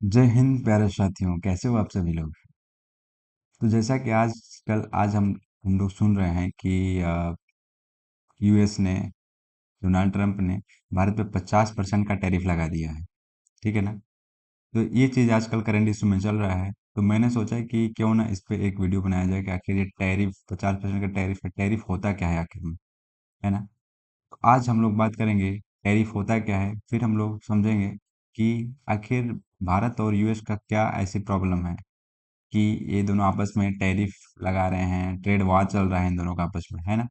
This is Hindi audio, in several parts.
जय हिंद प्यारे साथियों, कैसे हो आप सभी लोग। तो जैसा कि आज हम लोग सुन रहे हैं कि यूएस ने, डोनाल्ड ट्रंप ने भारत पे 50% का टैरिफ लगा दिया है। ठीक है ना। तो ये चीज़ आजकल करंट इशू में चल रहा है, तो मैंने सोचा कि क्यों ना इस पे एक वीडियो बनाया जाए कि आखिर ये टैरिफ 50% का टैरिफ है, टैरिफ होता क्या है आखिर में, है ना। तो आज हम लोग बात करेंगे टैरिफ होता क्या है, फिर हम लोग समझेंगे कि आखिर भारत और यूएस का क्या ऐसी प्रॉब्लम है कि ये दोनों आपस में टैरिफ लगा रहे हैं, ट्रेड वॉर चल रहा है इन दोनों का आपस में, है ना।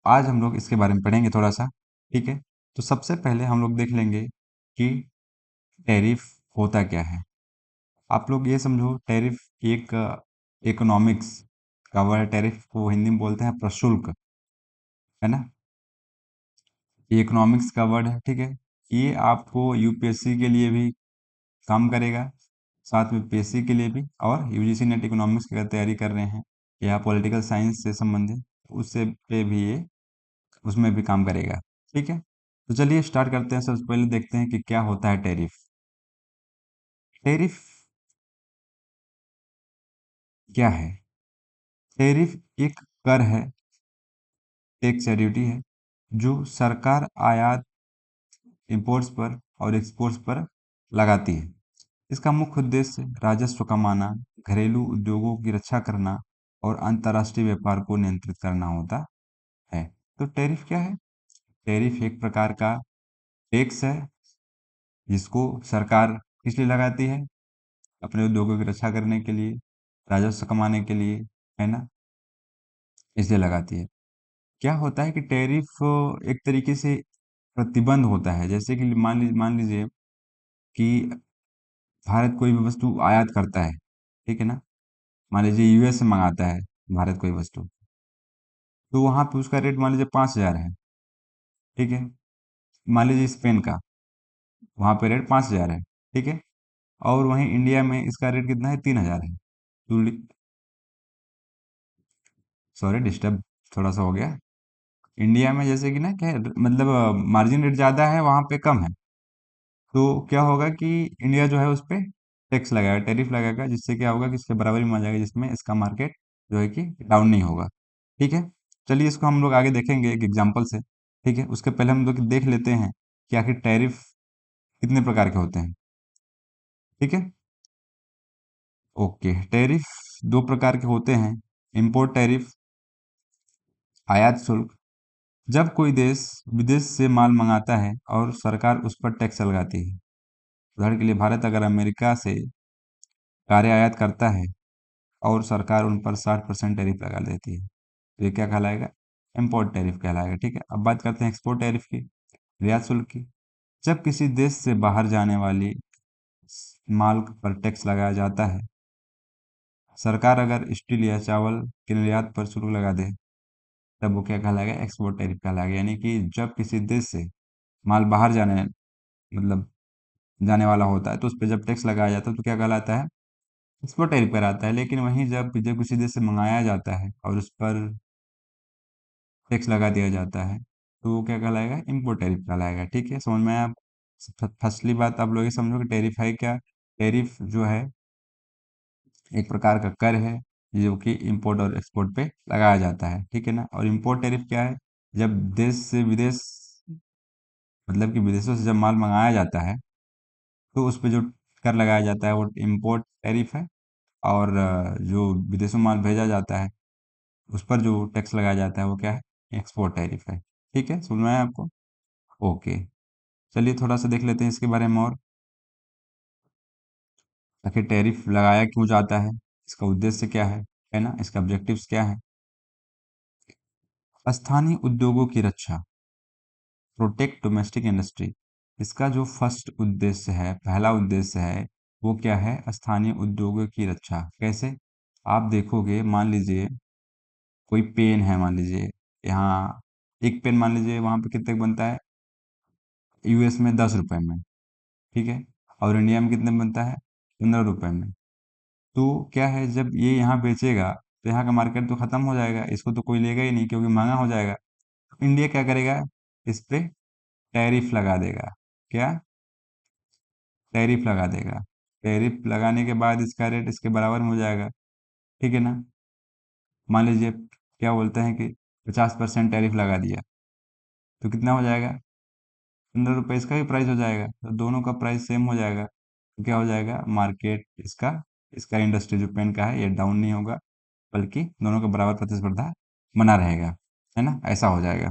आज हम लोग इसके बारे में पढ़ेंगे थोड़ा सा। ठीक है। तो सबसे पहले हम लोग देख लेंगे कि टैरिफ होता क्या है। आप लोग ये समझो, टैरिफ एक इकोनॉमिक्स का वर्ड है। टैरिफ को हिंदी में बोलते हैं प्रशुल्क, है ना। ये इकोनॉमिक्स का वर्ड है। ठीक है। ये आपको यूपीएससी के लिए भी काम करेगा, साथ में पीएससी के लिए भी, और यूजीसी नेट इकोनॉमिक्स की अगर तैयारी कर रहे हैं या पॉलिटिकल साइंस से संबंधित, उससे पे भी ये उसमें भी काम करेगा। ठीक है। तो चलिए स्टार्ट करते हैं। सबसे पहले देखते हैं कि क्या होता है टैरिफ। टैरिफ क्या है। टैरिफ एक कर है, टैक्स या ड्यूटी है, जो सरकार आयात, इंपोर्ट्स पर और एक्सपोर्ट्स पर लगाती है। इसका मुख्य उद्देश्य राजस्व कमाना, घरेलू उद्योगों की रक्षा करना और अंतर्राष्ट्रीय व्यापार को नियंत्रित करना होता है। तो टैरिफ क्या है। टैरिफ एक प्रकार का टैक्स है, जिसको सरकार किस लिए लगाती है, अपने उद्योगों की रक्षा करने के लिए, राजस्व कमाने के लिए, है ना, इसलिए लगाती है। क्या होता है कि टैरिफ एक तरीके से प्रतिबंध होता है। जैसे कि मान लीजिए कि भारत कोई भी वस्तु आयात करता है, ठीक है ना। मान लीजिए यूएस से मंगाता है भारत कोई वस्तु, तो वहां पे उसका रेट मान लीजिए 5,000 है। ठीक है। मान लीजिए स्पेन का, वहां पे रेट 5,000 है। ठीक है। और वहीं इंडिया में इसका रेट कितना है, 3,000 है। तो सॉरी डिस्टर्ब थोड़ा सा हो गया। इंडिया में जैसे कि ना क्या है, मतलब मार्जिन रेट ज़्यादा है, वहाँ पे कम है। तो क्या होगा कि इंडिया जो है उस पे टैक्स लगाएगा, टैरिफ लगाएगा, जिससे क्या होगा कि इसके बराबरी में आ जाएगा, जिसमें इसका मार्केट जो है कि डाउन नहीं होगा। ठीक है। चलिए इसको हम लोग आगे देखेंगे एक एग्जांपल से। ठीक है। उसके पहले हम लोग देख लेते हैं कि आखिर टैरिफ कितने प्रकार के होते हैं। ठीक है। ओके। टैरिफ दो प्रकार के होते हैं। इंपोर्ट टैरिफ, आयात शुल्क। जब कोई देश विदेश से माल मंगाता है और सरकार उस पर टैक्स लगाती है। उदाहरण के लिए भारत अगर अमेरिका से कार्य आयात करता है और सरकार उन पर 60% टैरिफ लगा देती है, तो ये क्या कहलाएगा, इम्पोर्ट टैरिफ कहलाएगा। ठीक है। अब बात करते हैं एक्सपोर्ट टैरिफ की, निर्यात शुल्क की। जब किसी देश से बाहर जाने वाली माल पर टैक्स लगाया जाता है, सरकार अगर स्टील या चावल के निर्यात पर शुल्क लगा दे, तब वो क्या कहलाएगा, एक्सपोर्ट टैरिफ कहलाएगा। यानी कि जब किसी देश से माल बाहर जाने, मतलब जाने वाला होता है, तो उस पर जब टैक्स लगाया जाता है तो क्या कहलाता है, एक्सपोर्ट टैरिफ कहलाता है। लेकिन वहीं जब जब किसी देश से मंगाया जाता है और उस पर टैक्स लगा दिया जाता है, तो वो क्या कहलाएगा, इम्पोर्ट टैरिफ कहलाएगा। ठीक है। समझ में आया आप। फर्स्टली बात आप लोग ये समझो कि टैरिफ है क्या। टैरिफ जो है एक प्रकार का कर है, जो कि इंपोर्ट और एक्सपोर्ट पे लगाया जाता है। ठीक है ना। और इंपोर्ट टैरिफ क्या है, जब देश से विदेश, मतलब कि विदेशों से जब माल मंगाया जाता है, तो उस पे जो कर लगाया जाता है वो इंपोर्ट टैरिफ है। और जो विदेशों में माल भेजा जाता है, उस पर जो टैक्स लगाया जाता है वो क्या है, एक्सपोर्ट टैरिफ है। ठीक है। समझ में आया आपको। ओके। चलिए थोड़ा सा देख लेते हैं इसके बारे में और, आखिर टैरिफ लगाया क्यों जाता है, इसका उद्देश्य क्या है ना, इसका ऑब्जेक्टिव्स क्या है। स्थानीय उद्योगों की रक्षा, प्रोटेक्ट डोमेस्टिक इंडस्ट्री। इसका जो फर्स्ट उद्देश्य है, पहला उद्देश्य है, वो क्या है, स्थानीय उद्योगों की रक्षा। कैसे, आप देखोगे, मान लीजिए कोई पेन है, मान लीजिए यहाँ एक पेन मान लीजिए वहां पे कितने का बनता है, यूएस में 10 रुपए में। ठीक है। और इंडिया में कितने में बनता है, 15 रुपए में। तो क्या है, जब ये यहाँ बेचेगा तो यहाँ का मार्केट तो खत्म हो जाएगा, इसको तो कोई लेगा ही नहीं क्योंकि महंगा हो जाएगा। तो इंडिया क्या करेगा, इस पे टैरिफ लगा देगा। क्या, टैरिफ लगा देगा। टैरिफ लगाने के बाद इसका रेट इसके बराबर में हो जाएगा। ठीक है ना? मान लीजिए क्या बोलते हैं कि 50% टैरिफ लगा दिया, तो कितना हो जाएगा? 15 रुपये इसका भी प्राइस हो जाएगा, तो दोनों का प्राइस सेम हो जाएगा। तो क्या हो जाएगा? मार्केट इसका इसका इंडस्ट्री जो पेन का है ये डाउन नहीं होगा, बल्कि दोनों का बराबर प्रतिस्पर्धा बना रहेगा। है ना? ऐसा हो जाएगा।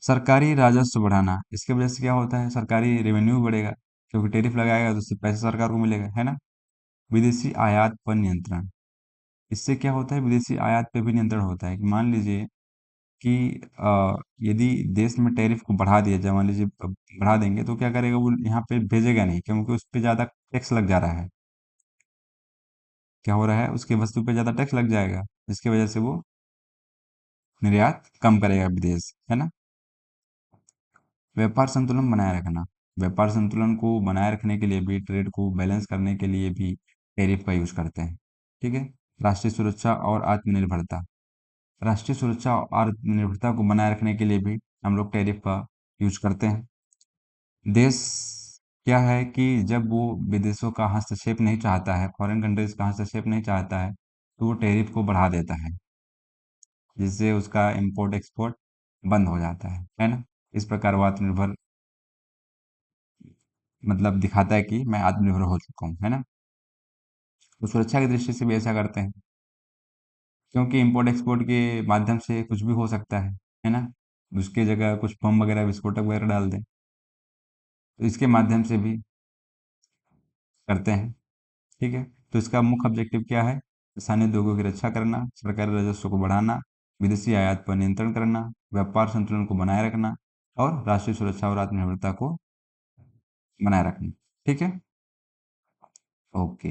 सरकारी राजस्व बढ़ाना, इसके वजह से क्या होता है? सरकारी रेवेन्यू बढ़ेगा, क्योंकि टैरिफ लगाएगा तो उससे पैसा सरकार को मिलेगा। है ना? विदेशी आयात पर नियंत्रण, इससे क्या होता है? विदेशी आयात पे भी नियंत्रण होता है कि मान लीजिए कि यदि देश में टैरिफ को बढ़ा दिया जाए, मान लीजिए बढ़ा देंगे, तो क्या करेगा? वो यहाँ पे भेजेगा नहीं, क्योंकि उस पे ज़्यादा टैक्स लग जा रहा है। क्या हो रहा है? उसके वस्तु पे ज़्यादा टैक्स लग जाएगा, जिसकी वजह से वो निर्यात कम करेगा विदेश। है ना? व्यापार संतुलन बनाए रखना, व्यापार संतुलन को बनाए रखने के लिए भी, ट्रेड को बैलेंस करने के लिए भी टैरिफ का यूज करते हैं। ठीक है? राष्ट्रीय सुरक्षा और आत्मनिर्भरता, राष्ट्रीय सुरक्षा और आत्मनिर्भरता को बनाए रखने के लिए भी हम लोग टैरिफ का यूज करते हैं। देश क्या है कि जब वो विदेशों का हस्तक्षेप नहीं चाहता है, फॉरेन कंट्रीज का हस्तक्षेप नहीं चाहता है, तो वो टैरिफ को बढ़ा देता है, जिससे उसका इंपोर्ट एक्सपोर्ट बंद हो जाता है ना? इस प्रकार वो आत्मनिर्भर मतलब दिखाता है कि मैं आत्मनिर्भर हो चुका हूँ। है ना? तो सुरक्षा की दृष्टि से भी ऐसा करते हैं, क्योंकि इंपोर्ट एक्सपोर्ट के माध्यम से कुछ भी हो सकता है ना? उसके जगह कुछ बम वगैरह विस्फोटक वगैरह डाल दें, तो इसके माध्यम से भी करते हैं। ठीक है? तो इसका मुख्य ऑब्जेक्टिव क्या है? स्थानीय उद्योगों की रक्षा करना, सरकारी राजस्व को बढ़ाना, विदेशी आयात पर नियंत्रण करना, व्यापार संतुलन को बनाए रखना और राष्ट्रीय सुरक्षा और आत्मनिर्भरता को बनाए रखना। ठीक है? ओके।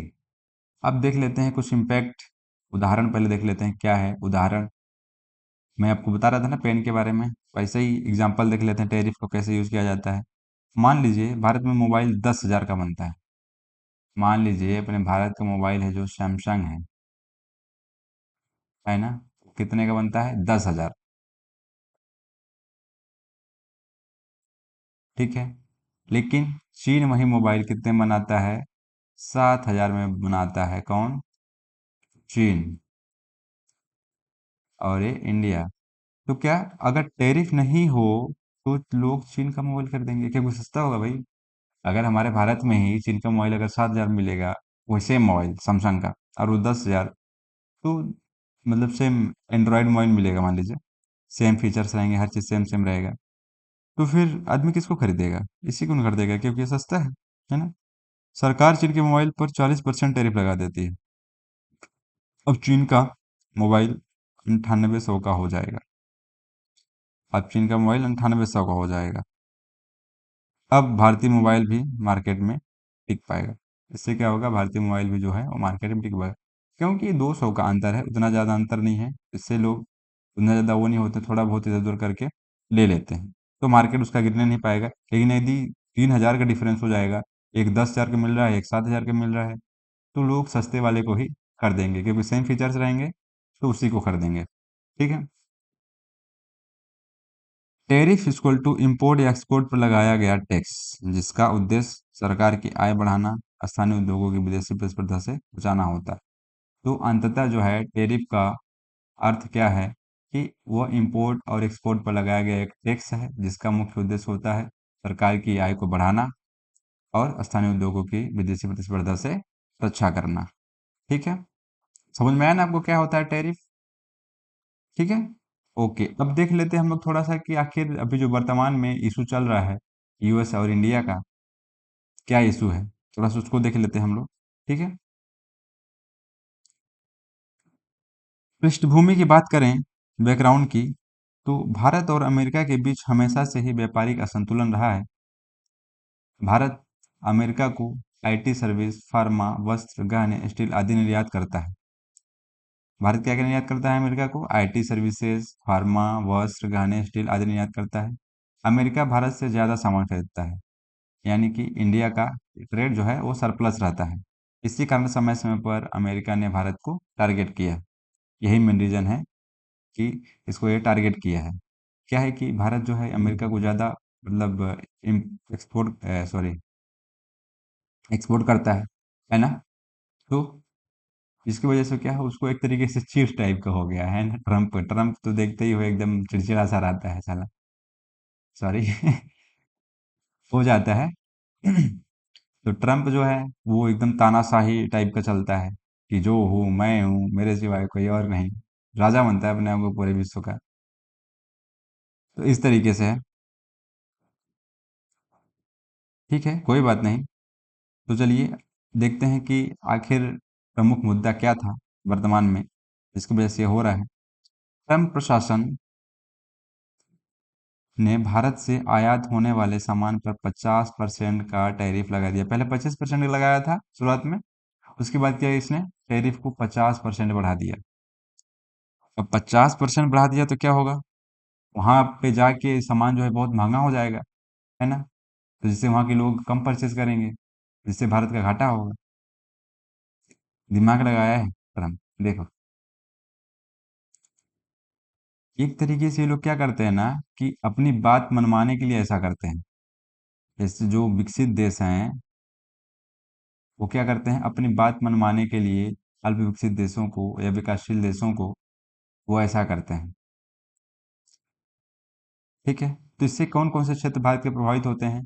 अब देख लेते हैं कुछ इम्पैक्ट, उदाहरण पहले देख लेते हैं क्या है उदाहरण। मैं आपको बता रहा था ना पेन के बारे में, वैसे ही एग्जांपल देख लेते हैं टैरिफ को कैसे यूज किया जाता है। मान लीजिए भारत में मोबाइल 10,000 का बनता है। मान लीजिए अपने भारत का मोबाइल है जो सैमसंग है ना? कितने का बनता है? 10,000। ठीक है? लेकिन चीन वही मोबाइल कितने में बनाता है? 7,000 में बनाता है। कौन? चीन। और ये इंडिया। तो क्या अगर टैरिफ नहीं हो तो लोग चीन का मोबाइल खरीदेंगे, क्योंकि सस्ता होगा भाई। अगर हमारे भारत में ही चीन का मोबाइल अगर 7,000 मिलेगा, वही सेम मोबाइल सैमसंग का, और वो 10,000, तो मतलब सेम एंड्रॉयड मोबाइल मिलेगा मान लीजिए, सेम फीचर्स रहेंगे, हर चीज़ सेम सेम रहेगा, तो फिर आदमी किसको खरीदेगा? इसी को नहीं खरीदेगा, क्योंकि ये सस्ता है ना? सरकार चीन के मोबाइल पर 40% टैरिफ लगा देती है। अब चीन का मोबाइल 9800 का हो जाएगा। अब चीन का मोबाइल 9800 का हो जाएगा। अब भारतीय मोबाइल भी मार्केट में टिक पाएगा। इससे क्या होगा? भारतीय मोबाइल भी जो है वो मार्केट में टिक पाएगा, क्योंकि 200 का अंतर है, उतना ज़्यादा अंतर नहीं है। इससे लोग उतना ज़्यादा वो नहीं होते, थोड़ा बहुत इधर उधर करके ले लेते हैं, तो मार्केट उसका गिरने नहीं पाएगा। लेकिन यदि 3,000 का डिफरेंस हो जाएगा, एक 10,000 का मिल रहा है, एक 7,000 का मिल रहा है, तो लोग सस्ते वाले को ही खरीदेंगे, क्योंकि सेम फीचर्स रहेंगे, तो उसी को खरीदेंगे। ठीक है? टैरिफ इक्वल टू इंपोर्ट या एक्सपोर्ट पर लगाया गया टैक्स, जिसका उद्देश्य सरकार की आय बढ़ाना, स्थानीय उद्योगों की विदेशी प्रतिस्पर्धा से बचाना होता है। तो अंततः जो है टैरिफ का अर्थ क्या है कि वह इंपोर्ट और एक्सपोर्ट पर लगाया गया एक टैक्स है, जिसका मुख्य उद्देश्य होता है सरकार की आय को बढ़ाना और स्थानीय उद्योगों की विदेशी प्रतिस्पर्धा से रक्षा करना। ठीक है? समझ में आया ना आपको क्या होता है टैरिफ? ठीक है? ओके। अब देख लेते हैं हम लोग थोड़ा सा कि आखिर अभी जो वर्तमान में इशू चल रहा है यूएस और इंडिया का, क्या इशू है, थोड़ा सा उसको देख लेते हैं हम लोग। ठीक है? पृष्ठभूमि की बात करें, बैकग्राउंड की, तो भारत और अमेरिका के बीच हमेशा से ही व्यापारिक असंतुलन रहा है। भारत अमेरिका को आईटी सर्विस, फार्मा, वस्त्र, गहने, स्टील आदि निर्यात करता है। भारत क्या क्या निर्यात करता है? अमेरिका को आईटी सर्विसेज, फार्मा, वस्त्र, गहने, स्टील आदि निर्यात करता है। अमेरिका भारत से ज़्यादा सामान खरीदता है, यानी कि इंडिया का ट्रेड जो है वो सरप्लस रहता है। इसी कारण समय समय पर अमेरिका ने भारत को टारगेट किया। यही मेन रीज़न है कि इसको ये टारगेट किया है। क्या है कि भारत जो है अमेरिका को ज़्यादा मतलब एक्सपोर्ट सॉरी एक्सपोर्ट करता है ना। तो इसकी वजह से क्या है, उसको एक तरीके से चीफ टाइप का हो गया है ना। ट्रम्प ट्रम्प तो देखते ही हो, एकदम चिड़चिड़ा सा रहता है साला। सॉरी। हो जाता है। तो ट्रम्प जो है वो एकदम तानाशाही टाइप का चलता है कि जो हूँ मैं हूँ, मेरे सिवाय कोई और नहीं। राजा बनता है अपने आप को पूरे विश्व का। तो इस तरीके से है। ठीक है, कोई बात नहीं। तो चलिए देखते हैं कि आखिर प्रमुख मुद्दा क्या था वर्तमान में, जिसकी वजह से ये हो रहा है। ट्रम्प प्रशासन ने भारत से आयात होने वाले सामान पर 50% का टैरिफ लगा दिया। पहले 25% लगाया था शुरुआत में, उसके बाद क्या है, इसने टैरिफ को 50% बढ़ा दिया। अब 50% बढ़ा दिया तो क्या होगा, वहां पे जाके सामान जो है बहुत महंगा हो जाएगा, है ना। तो जिससे वहां के लोग कम परचेज करेंगे, जिससे भारत का घाटा होगा। दिमाग लगाया है ट्रम्प, देखो। एक तरीके से ये लोग क्या करते हैं ना, कि अपनी बात मनवाने के लिए ऐसा करते हैं। जैसे जो विकसित देश हैं, वो क्या करते हैं, अपनी बात मनवाने के लिए अल्प विकसित देशों को या विकासशील देशों को वो ऐसा करते हैं। ठीक है। तो इससे कौन कौन से क्षेत्र भारत के प्रभावित होते हैं?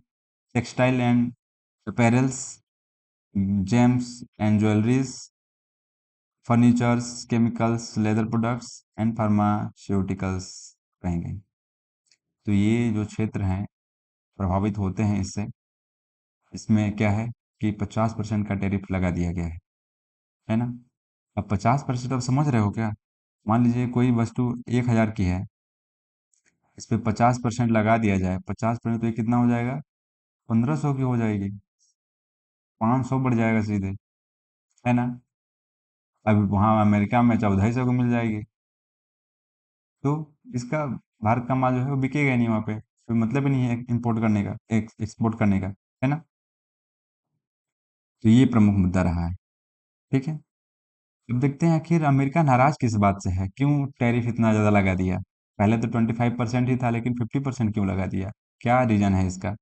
Textile and apparels, James and jewelleries, furnitures, chemicals, leather products and pharmaceuticals कहेंगे। तो ये जो क्षेत्र हैं प्रभावित होते हैं इससे। इसमें क्या है कि 50% का टैरिफ लगा दिया गया है ना। अब 50% अब समझ रहे हो क्या? मान लीजिए कोई वस्तु 1,000 की है, इस पे 50% लगा दिया जाए, 50% तो ये कितना हो जाएगा, 1,500 की हो जाएगी। 500 बढ़ जाएगा सीधे, है ना। अब वहाँ अमेरिका में 1,400 को मिल जाएगी। तो इसका भारत का माल जो है वो बिकेगा ही नहीं वहाँ पे, कोई मतलब ही नहीं है इंपोर्ट करने का, एक्सपोर्ट करने का, है ना। तो ये प्रमुख मुद्दा रहा है। ठीक है। अब देखते हैं आखिर अमेरिका नाराज किस बात से है, क्यों टैरिफ इतना ज्यादा लगा दिया। पहले तो 25% ही था, लेकिन 50% क्यों लगा दिया, क्या रीजन है इसका?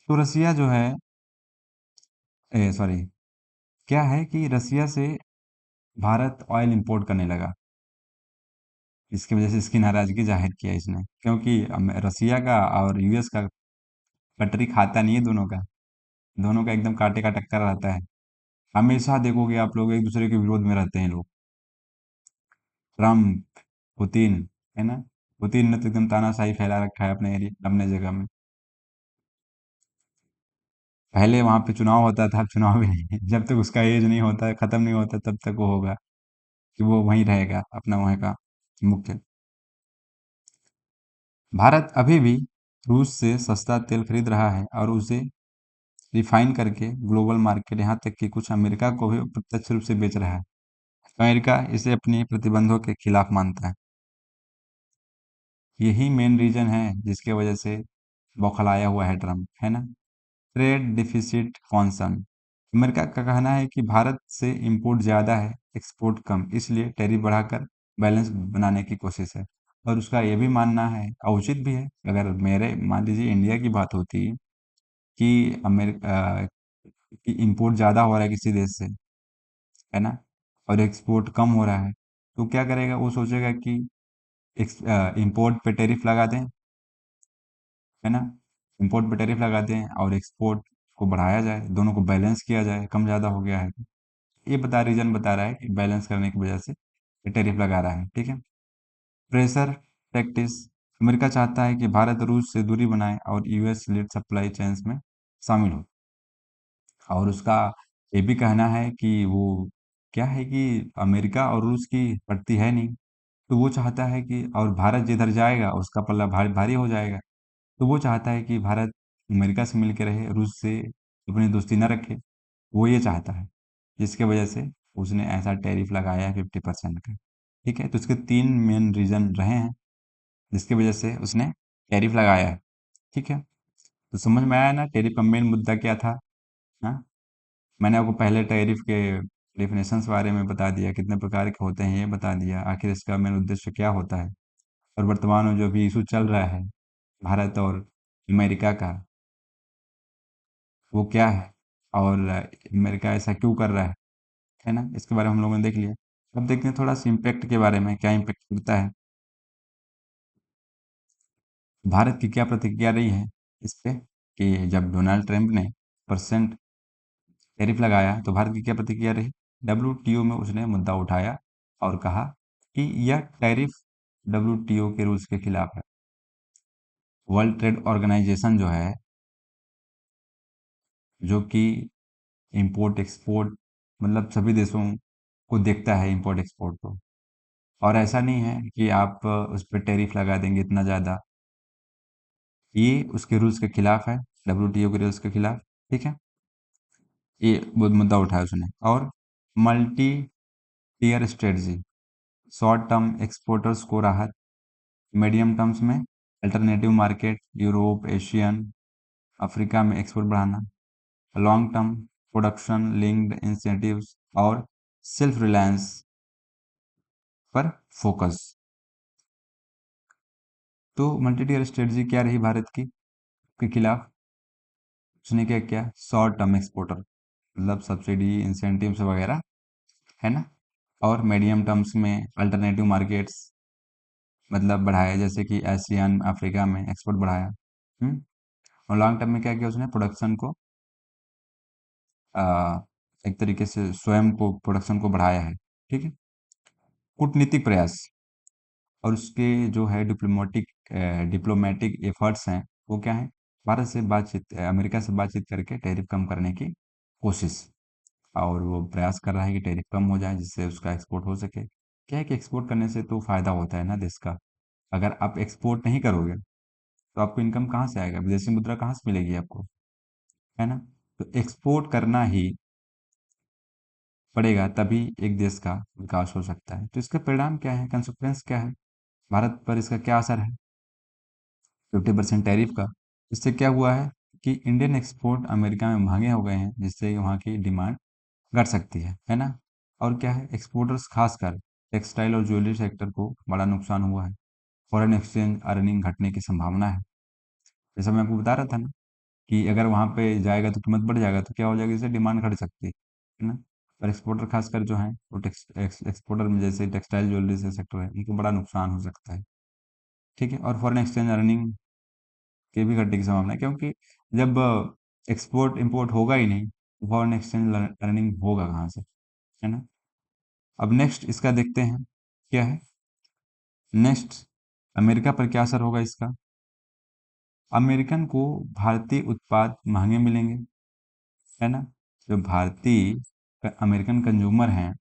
तो रसिया जो है, सॉरी, क्या है कि रसिया से भारत ऑयल इंपोर्ट करने लगा। इसकी वजह से इसकी नाराजगी जाहिर किया इसने, क्योंकि रसिया का और यूएस का कटरी खाता नहीं है दोनों का। दोनों का एकदम कांटे का टक्कर रहता है। हमेशा देखोगे आप लोग एक दूसरे के विरोध में रहते हैं लोग। ट्रम्प, पुतिन, है ना। पुतिन ने तो एकदम तानाशाही फैला रखा है अपने एरिया, अपने जगह में। पहले वहां पे चुनाव होता था, अब चुनाव भी नहीं है। जब तक उसका एज नहीं होता, खत्म नहीं होता, तब तक वो होगा कि वो वहीं रहेगा अपना वहाँ का मुख्य। भारत अभी भी रूस से सस्ता तेल खरीद रहा है और उसे रिफाइन करके ग्लोबल मार्केट, यहाँ तक कि कुछ अमेरिका को भी प्रत्यक्ष रूप से बेच रहा है। अमेरिका इसे अपने प्रतिबंधों के खिलाफ मानता है। यही मेन रीजन है जिसके वजह से बौखलाया हुआ है ट्रम्प, है ना। ट्रेड डिफिसिट कॉन्सर्न, अमेरिका का कहना है कि भारत से इंपोर्ट ज़्यादा है, एक्सपोर्ट कम, इसलिए टैरिफ बढ़ाकर बैलेंस बनाने की कोशिश है। और उसका ये भी मानना है, और उचित भी है, अगर मेरे मान लीजिए इंडिया की बात होती कि अमेरिका कि इंपोर्ट ज़्यादा हो रहा है किसी देश से, है ना, और एक्सपोर्ट कम हो रहा है, तो क्या करेगा, वो सोचेगा कि इंपोर्ट पे टैरिफ लगा दें, है ना। इंपोर्ट पे टैरिफ लगा दें और एक्सपोर्ट को बढ़ाया जाए, दोनों को बैलेंस किया जाए, कम ज़्यादा हो गया है। ये रीजन बता रहा है कि बैलेंस करने की वजह से ये टैरिफ लगा रहा है। ठीक है। प्रेशर टैक्टिस, अमेरिका चाहता है कि भारत रूस से दूरी बनाए और यूएस लीड सप्लाई चेन्स में शामिल हो। और उसका ये भी कहना है कि वो क्या है कि अमेरिका और रूस की पड़ती है नहीं। तो वो चाहता है कि, और भारत जिधर जाएगा उसका पल्ला भारी भारी हो जाएगा। तो वो चाहता है कि भारत अमेरिका से मिल के रहे, रूस से अपनी दोस्ती न रखे। वो ये चाहता है, जिसके वजह से उसने ऐसा टैरिफ लगाया है 50% का। ठीक है। तो उसके 3 मेन रीजन रहे हैं जिसकी वजह से उसने टैरिफ लगाया है। ठीक है। तो समझ में आया ना टैरिफ का मेन मुद्दा क्या था। हाँ, मैंने आपको पहले टैरिफ के डेफिनेशंस बारे में बता दिया, कितने प्रकार के होते हैं ये बता दिया, आखिर इसका मेन उद्देश्य क्या होता है। और वर्तमान में जो भी इशू चल रहा है भारत और अमेरिका का, वो क्या है, और अमेरिका ऐसा क्यों कर रहा है ना? इसके बारे में हम लोगों ने देख लिया। अब देखते हैं थोड़ा सा इम्पैक्ट के बारे में, क्या इम्पैक्ट पड़ता है, भारत की क्या प्रतिक्रिया रही है इस पे, कि जब डोनाल्ड ट्रंप ने परसेंट टैरिफ लगाया तो भारत की क्या प्रतिक्रिया रही। डब्ल्यूटीओ में उसने मुद्दा उठाया और कहा कि यह टैरिफ डब्ल्यूटीओ के रूल्स के खिलाफ है। वर्ल्ड ट्रेड ऑर्गेनाइजेशन जो है, जो कि इंपोर्ट एक्सपोर्ट मतलब सभी देशों को देखता है, इंपोर्ट एक्सपोर्ट को, और ऐसा नहीं है कि आप उस पर टैरिफ लगा देंगे इतना ज़्यादा, ये उसके रूल्स के खिलाफ है, डब्ल्यूटीओ के रूल्स के खिलाफ। ठीक है, ये बहुत मुद्दा उठाया उसने। और multi tier strategy, short term exporters को राहत, मीडियम टर्म्स में alternative market, Europe, Asian, Africa में एक्सपोर्ट बढ़ाना, long term production linked incentives और सेल्फ रिलायंस पर फोकस। तो मल्टी टीयर स्ट्रेटजी क्या रही भारत की के खिलाफ, उसने क्या किया, शॉर्ट टर्म एक्सपोर्टर मतलब सब्सिडी इंसेंटिव्स वगैरह, है ना, और मीडियम टर्म्स में अल्टरनेटिव मार्केट्स मतलब बढ़ाया, जैसे कि एशियन अफ्रीका में एक्सपोर्ट बढ़ाया। और लॉन्ग टर्म में क्या किया उसने, प्रोडक्शन को आ, एक तरीके से स्वयं को प्रोडक्शन को बढ़ाया है। ठीक है, कूटनीतिक प्रयास और उसके जो है डिप्लोमेटिक डिप्लोमेटिक एफर्ट्स हैं, वो क्या है, भारत से बातचीत अमेरिका से बातचीत करके टैरिफ कम करने की कोशिश, और वो प्रयास कर रहा है कि टैरिफ कम हो जाए जिससे उसका एक्सपोर्ट हो सके। क्या है कि एक्सपोर्ट करने से तो फायदा होता है ना देश का। अगर आप एक्सपोर्ट नहीं करोगे तो आपको इनकम कहाँ से आएगा, विदेशी मुद्रा कहाँ से मिलेगी आपको, है ना? तो एक्सपोर्ट करना ही पड़ेगा, तभी एक देश का विकास हो सकता है। तो इसका परिणाम क्या है, कंसिक्वेंस क्या है, भारत पर इसका क्या असर है, 50% टैरिफ का। इससे क्या हुआ है कि इंडियन एक्सपोर्ट अमेरिका में महंगे हो गए हैं, जिससे वहाँ की डिमांड घट सकती है ना? और क्या है, एक्सपोर्टर्स खासकर टेक्सटाइल और ज्वेलरी सेक्टर को बड़ा नुकसान हुआ है। फॉरेन एक्सचेंज अर्निंग घटने की संभावना है। जैसा मैं आपको बता रहा था ना, कि अगर वहाँ पे जाएगा तो कीमत बढ़ जाएगा, तो क्या हो जाएगा, इससे डिमांड घट सकती है ना? और एक्सपोर्टर खासकर जो है वो एक्सपोर्टर में जैसे टेक्सटाइल ज्वेलरी से सेक्टर है, उनको बड़ा नुकसान हो सकता है। ठीक है, और फॉरेन एक्सचेंज अर्निंग के भी घटने की संभावना है, क्योंकि जब एक्सपोर्ट इंपोर्ट होगा ही नहीं, फॉरेन एक्सचेंज अर्निंग होगा कहाँ से, है ना? अब नेक्स्ट इसका देखते हैं क्या है। नेक्स्ट, अमेरिका पर क्या असर होगा इसका। अमेरिकन को भारतीय उत्पाद महंगे मिलेंगे, है ना? जो भारतीय अमेरिकन कंज्यूमर हैं,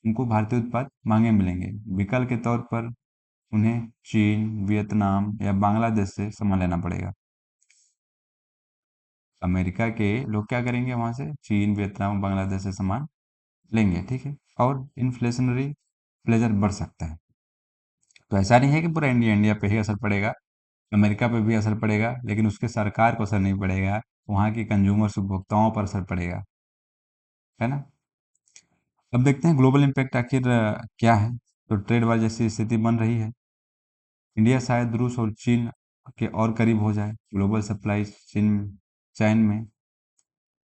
उनको भारतीय उत्पाद महंगे मिलेंगे। विकल्प के तौर पर उन्हें चीन, वियतनाम या बांग्लादेश से सामान लेना पड़ेगा। अमेरिका के लोग क्या करेंगे, वहां से चीन, वियतनाम, बांग्लादेश से सामान लेंगे। ठीक है, और इन्फ्लेशनरी प्रेशर बढ़ सकता है। तो ऐसा नहीं है कि पूरा इंडिया इंडिया पे ही असर पड़ेगा, अमेरिका पे भी असर पड़ेगा, लेकिन उसके सरकार को असर नहीं पड़ेगा, वहाँ की कंज्यूमर्स उपभोक्ताओं पर असर पड़ेगा, है ना? अब देखते हैं ग्लोबल इम्पैक्ट आखिर क्या है। तो ट्रेड वार जैसी स्थिति बन रही है, इंडिया शायद रूस और चीन के और करीब हो जाए, ग्लोबल सप्लाई चेन चैन में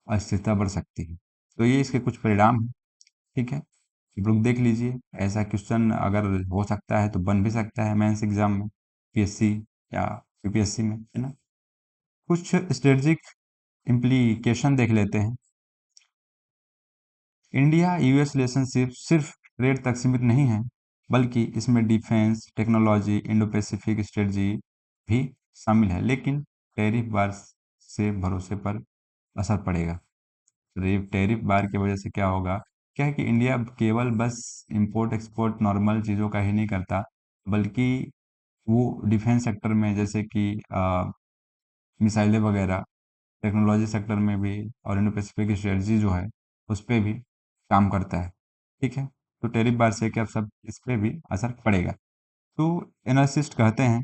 अस्थिरता बढ़ सकती है। तो ये इसके कुछ परिणाम हैं। ठीक है, आप लोग देख लीजिए, ऐसा क्वेश्चन अगर हो सकता है तो बन भी सकता है मेंस एग्जाम में, पीएससी या यूपीएससी में, है ना? कुछ स्ट्रेटजिक इम्प्लीकेशन देख लेते हैं। इंडिया यूएस रिलेशनशिप सिर्फ ट्रेड तक सीमित नहीं है, बल्कि इसमें defence, technology, Indo Pacific strategy भी शामिल है। लेकिन टैरिफ बार से भरोसे पर असर पड़ेगा। टैरिफ बार की वजह से क्या होगा, क्या है कि इंडिया केवल बस इंपोर्ट एक्सपोर्ट नॉर्मल चीज़ों का ही नहीं करता, बल्कि वो डिफेंस सेक्टर में, जैसे कि मिसाइलें वगैरह, टेक्नोलॉजी सेक्टर में भी, और इंडो पैसिफिक स्ट्रेटजी जो है उस पे भी काम करता है। ठीक है, तो टैरिफ बार से क्या सब इस पे भी असर पड़ेगा। तो एनालिसिस्ट कहते हैं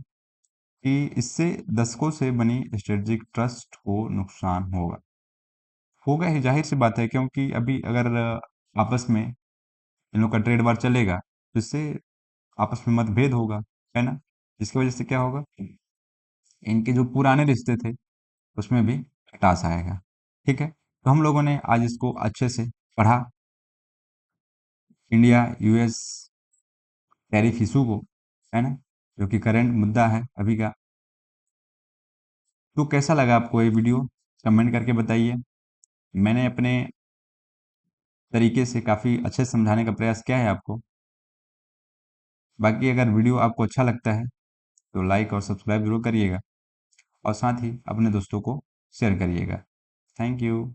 कि इससे दशकों से बनी स्ट्रेटजिक ट्रस्ट को नुकसान होगा ही, जाहिर सी बात है, क्योंकि अभी अगर आपस में इन लोग का ट्रेड वार चलेगा तो इससे आपस में मतभेद होगा, है ना? जिसकी वजह से क्या होगा, इनके जो पुराने रिश्ते थे उसमें भी खटास आएगा। ठीक है, तो हम लोगों ने आज इसको अच्छे से पढ़ा, इंडिया यूएस टैरिफ इशू को, है ना, जो कि करंट मुद्दा है अभी का। तो कैसा लगा आपको ये वीडियो, कमेंट करके बताइए। मैंने अपने तरीके से काफ़ी अच्छे से समझाने का प्रयास किया है आपको। बाकी अगर वीडियो आपको अच्छा लगता है तो लाइक और सब्सक्राइब जरूर करिएगा, और साथ ही अपने दोस्तों को शेयर करिएगा। Thank you.